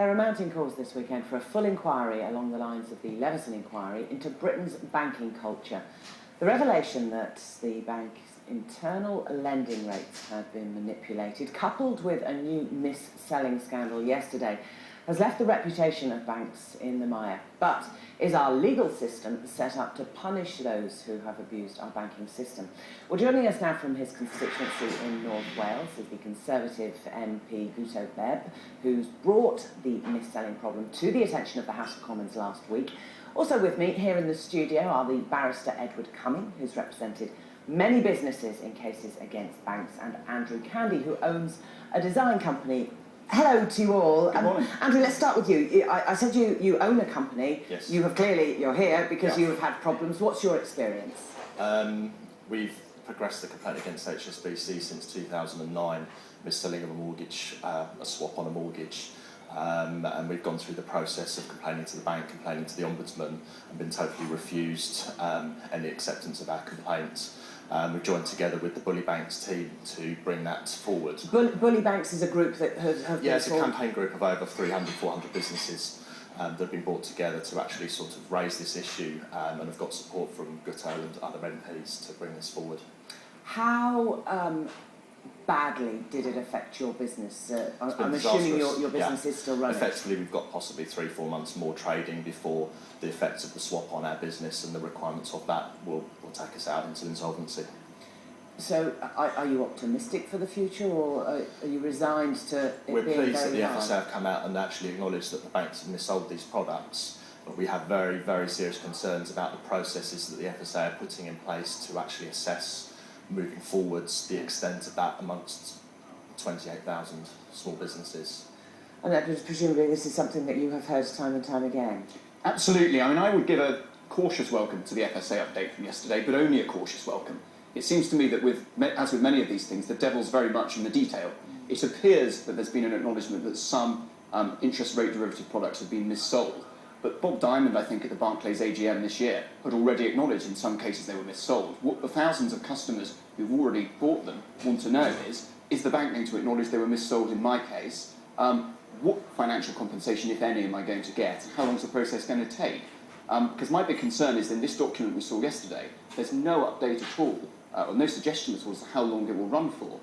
There are mounting calls this weekend for a full inquiry along the lines of the Leveson inquiry into Britain's banking culture. The revelation that the bank's internal lending rates have been manipulated, coupled with a new mis-selling scandal yesterday, has left the reputation of banks in the mire. But is our legal system set up to punish those who have abused our banking system? Well, joining us now from his constituency in North Wales is the Conservative MP Guto Bebb, who's brought the mis-selling problem to the attention of the House of Commons last week. Also with me here in the studio are the barrister Edward Cumming, who's represented many businesses in cases against banks, and Andrew Candy, who owns a design company. Hello to you all. Good morning. Andrew, let's start with you. I said you own a company. Yes. You have you're here because you have had problems. What's your experience? We've progressed the complaint against HSBC since 2009, mis-selling of a mortgage, a swap on a mortgage. And we've gone through the process of complaining to the bank, complaining to the Ombudsman, and been totally refused any acceptance of our complaints. We've joined together with the Bully Banks team to bring that forward. Bully Banks is a group that have it's a campaign group of over 300, 400 businesses that have been brought together to actually sort of raise this issue, and have got support from Guto and other MPs to bring this forward. How badly did it affect your business? I'm disastrous. assuming your business is still running. Effectively, we've got possibly 3-4 months more trading before the effects of the swap on our business and the requirements of that will take us out into insolvency. So, are you optimistic for the future, or are you resigned to it We're being pleased that very the hard? FSA have come out and actually acknowledged that the banks have missold these products, but we have very, very serious concerns about the processes that the FSA are putting in place to actually assess moving forwards the extent of that amongst 28,000 small businesses. And that presumably this is something that you have heard time and time again. Absolutely. I mean, I would give a cautious welcome to the FSA update from yesterday, but only a cautious welcome. It seems to me that, as with many of these things, the devil's very much in the detail. It appears that there's been an acknowledgement that some interest rate derivative products have been missold. But Bob Diamond, I think, at the Barclays AGM this year, had already acknowledged in some cases they were missold. What the thousands of customers who've already bought them want to know is the bank going to acknowledge they were missold in my case? What financial compensation, if any, am I going to get? How long is the process going to take? Because my big concern is in this document we saw yesterday, there's no update at all, or no suggestion at all as to how long it will run for.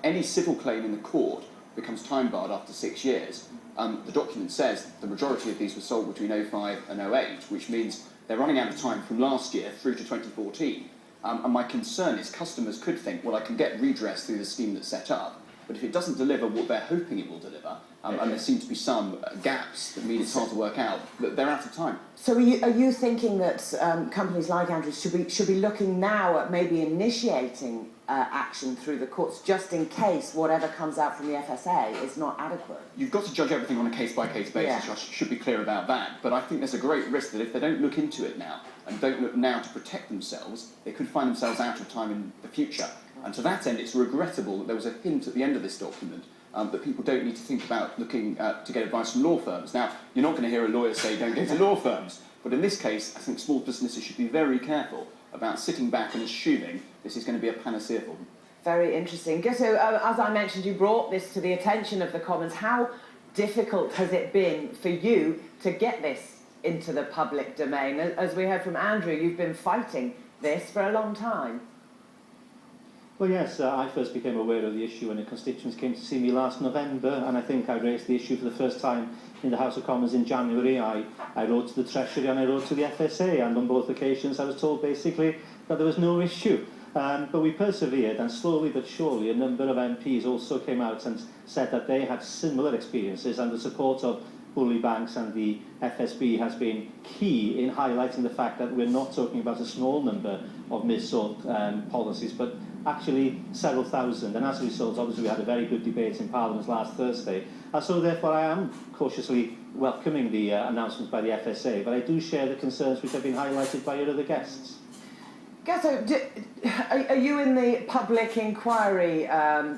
Any civil claim in the court becomes time barred after 6 years. The document says the majority of these were sold between 05 and 08, which means they're running out of time from last year through to 2014. And my concern is customers could think, well, I can get redress through the scheme that's set up, but if it doesn't deliver what they're hoping it will deliver, and there seem to be some gaps that mean it's hard to work out, that they're out of time. So are you thinking that companies like Andrews should be looking now at maybe initiating action through the courts just in case whatever comes out from the FSA is not adequate? You've got to judge everything on a case-by-case basis. Yeah. I should be clear about that. But I think there's a great risk that if they don't look into it now and don't look now to protect themselves, they could find themselves out of time in the future. And to that end, it's regrettable that there was a hint at the end of this document that people don't need to think about looking to get advice from law firms. Now, you're not going to hear a lawyer say don't go to law firms, but in this case, I think small businesses should be very careful about sitting back and assuming this is going to be a panacea for them. Very interesting. So, as I mentioned, you brought this to the attention of the Commons. How difficult has it been for you to get this into the public domain? As we heard from Andrew, you've been fighting this for a long time. Well, yes, I first became aware of the issue when the constituents came to see me last November, and I think I raised the issue for the first time in the House of Commons in January. I wrote to the Treasury and I wrote to the FSA, and on both occasions I was told basically that there was no issue. But we persevered, and slowly but surely a number of MPs also came out and said that they had similar experiences, and the support of Bully Banks and the FSB has been key in highlighting the fact that we're not talking about a small number of mis-sold policies, but actually several thousand. And as a result, obviously we had a very good debate in Parliament last Thursday. And so therefore I am cautiously welcoming the announcement by the FSA, but I do share the concerns which have been highlighted by your other guests. Gatto, are you in the public inquiry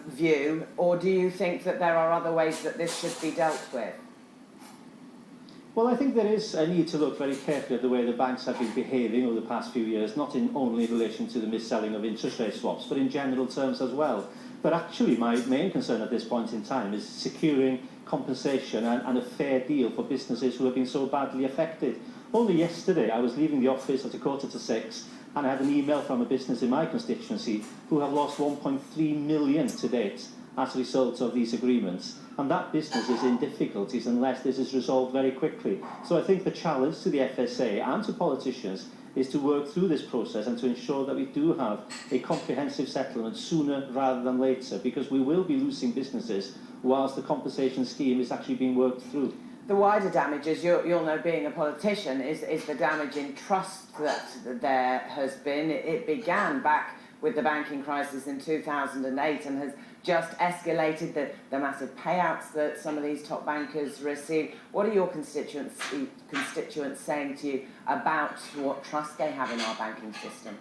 view, or do you think that there are other ways that this should be dealt with? Well, I think there is a need to look very carefully at the way the banks have been behaving over the past few years, not in only in relation to the mis-selling of interest rate swaps, but in general terms as well. But actually, my main concern at this point in time is securing compensation and a fair deal for businesses who have been so badly affected. Only yesterday I was leaving the office at 5:45 and I had an email from a business in my constituency who have lost 1.3 million to date as a result of these agreements. And that business is in difficulties unless this is resolved very quickly. So I think the challenge to the FSA and to politicians is to work through this process and to ensure that we do have a comprehensive settlement sooner rather than later, because we will be losing businesses whilst the compensation scheme is actually being worked through. The wider damage, as you'll know, being a politician, is the damage in trust that there has been. It began back with the banking crisis in 2008 and has just escalated the massive payouts that some of these top bankers receive. What are your constituents saying to you about what trust they have in our banking system?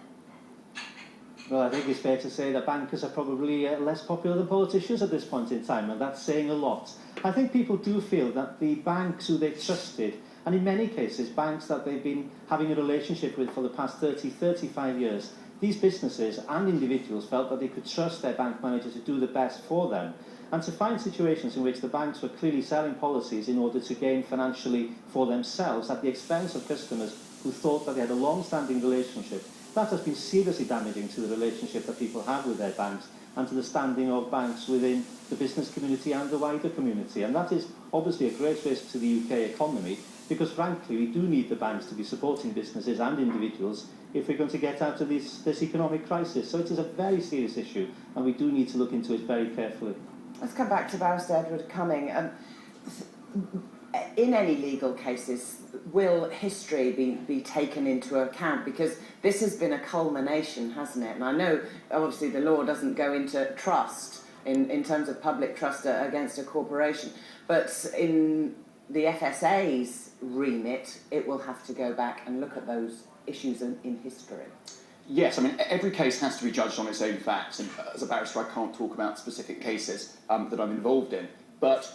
Well, I think it's fair to say that bankers are probably less popular than politicians at this point in time, and that's saying a lot. I think people do feel that the banks who they trusted, and in many cases banks that they've been having a relationship with for the past 35 years, these businesses and individuals felt that they could trust their bank manager to do the best for them. And to find situations in which the banks were clearly selling policies in order to gain financially for themselves at the expense of customers who thought that they had a long-standing relationship, that has been seriously damaging to the relationship that people have with their banks and to the standing of banks within the business community and the wider community. And that is obviously a great risk to the UK economy, because frankly we do need the banks to be supporting businesses and individuals if we're going to get out of this economic crisis. So it is a very serious issue and we do need to look into it very carefully. Let's come back to Barrister Edward Cumming. In any legal cases, will history be taken into account? Because this has been a culmination, hasn't it? And I know, obviously, the law doesn't go into trust in terms of public trust against a corporation, but in the FSA's remit, it will have to go back and look at those issues in history. Yes, I mean, every case has to be judged on its own facts, and as a barrister I can't talk about specific cases that I'm involved in, but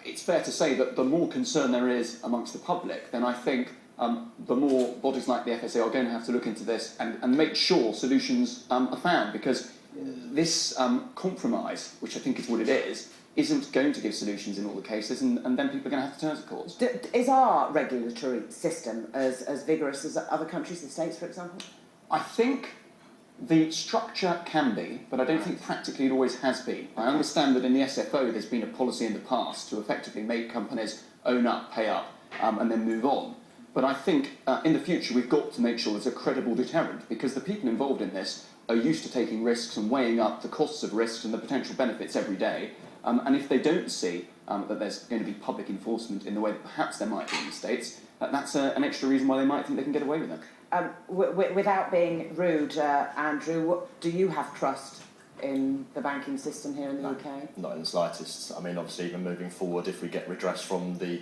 it's fair to say that the more concern there is amongst the public, then I think the more bodies like the FSA are going to have to look into this and make sure solutions are found, because this compromise, which I think is what it is, isn't going to give solutions in all the cases, and then people are going to have to turn to courts. Is our regulatory system as vigorous as other countries, the States, for example? I think the structure can be, but I don't think practically it always has been. I understand that in the SFO there's been a policy in the past to effectively make companies own up, pay up, and then move on. But I think in the future we've got to make sure there's a credible deterrent, because the people involved in this are used to taking risks and weighing up the costs of risks and the potential benefits every day. And if they don't see that there's going to be public enforcement in the way that perhaps there might be in the States, that's an extra reason why they might think they can get away with it. Without being rude, Andrew, do you have trust in the banking system here in the UK? Not in the slightest. I mean, obviously, even moving forward, if we get redress from the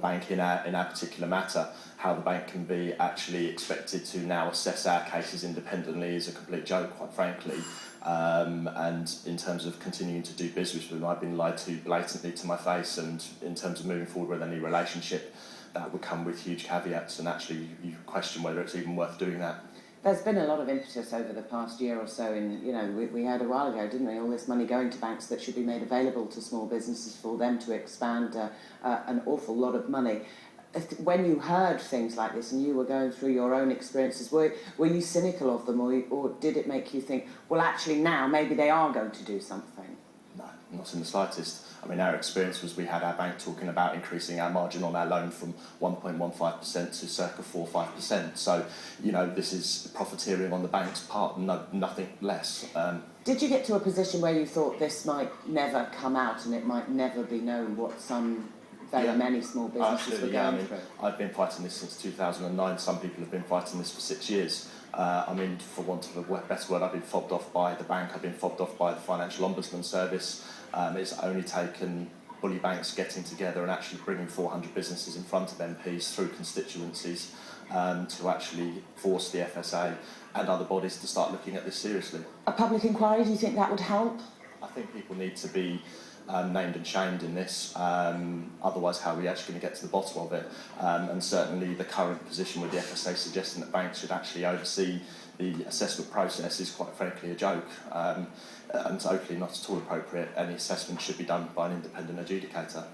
bank in our particular matter, how the bank can be actually expected to now assess our cases independently is a complete joke, quite frankly. And in terms of continuing to do business with them, I've been lied to blatantly to my face, and in terms of moving forward with any relationship, that would come with huge caveats, and actually you question whether it's even worth doing that. There's been a lot of impetus over the past year or so we heard a while ago, didn't we, all this money going to banks that should be made available to small businesses for them to expand, an awful lot of money. When you heard things like this and you were going through your own experiences, were you cynical of them, or did it make you think, well, actually now maybe they are going to do something? No, not in the slightest. I mean, our experience was we had our bank talking about increasing our margin on our loan from 1.15% to circa 4-5%. So, this is profiteering on the bank's part, nothing less. Did you get to a position where you thought this might never come out and it might never be known what many small businesses were going through? I've been fighting this since 2009. Some people have been fighting this for 6 years. For want of a better word, I've been fobbed off by the bank, I've been fobbed off by the Financial Ombudsman Service. It's only taken bully banks getting together and actually bringing 400 businesses in front of MPs through constituencies to actually force the FSA and other bodies to start looking at this seriously. A public inquiry, do you think that would help? I think people need to be named and shamed in this, otherwise how are we actually going to get to the bottom of it? And certainly the current position with the FSA suggesting that banks should actually oversee the assessment process is quite frankly a joke, and totally not at all appropriate. Any assessment should be done by an independent adjudicator.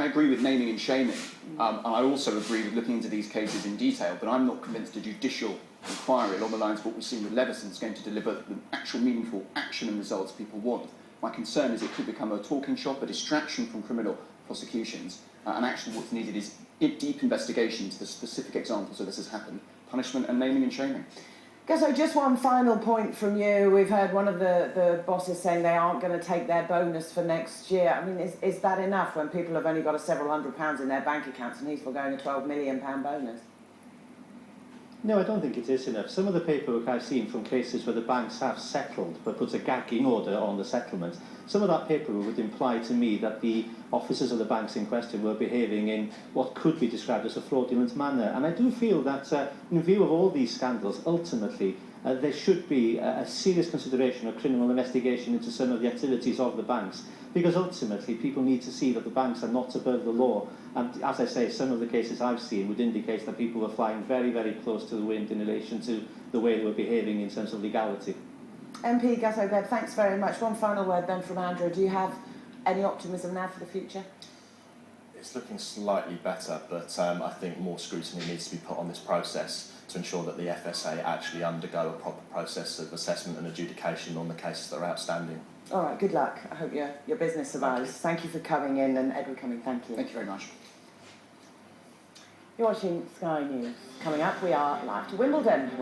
agree with naming and shaming, and I also agree with looking into these cases in detail, but I'm not convinced a judicial inquiry along the lines of what we've seen with Leveson is going to deliver the actual meaningful action and results people want. My concern is it could become a talking shop, a distraction from criminal prosecutions, and actually what's needed is deep investigation into the specific examples where this has happened, punishment and naming and shaming. So just one final point from you. We've heard one of the bosses saying they aren't going to take their bonus for next year. I mean, is that enough when people have only got several £100 in their bank accounts and he's foregoing a £12 million bonus? No, I don't think it is enough. Some of the paperwork I've seen from cases where the banks have settled but put a gagging order on the settlement, some of that paperwork would imply to me that the officers of the banks in question were behaving in what could be described as a fraudulent manner. And I do feel that in view of all these scandals, ultimately there should be a serious consideration of criminal investigation into some of the activities of the banks, because ultimately people need to see that the banks are not above the law. And as I say, some of the cases I've seen would indicate that people were flying very, very close to the wind in relation to the way they were behaving in terms of legality. MP Gatto-Bebb, thanks very much. One final word then from Andrew. Do you have any optimism now for the future? It's looking slightly better, but I think more scrutiny needs to be put on this process to ensure that the FSA actually undergo a proper process of assessment and adjudication on the cases that are outstanding. All right, good luck. I hope your business survives. Thank you for coming in, and Edward Cumming, thank you. Thank you very much. You're watching Sky News. Coming up, we are live to Wimbledon,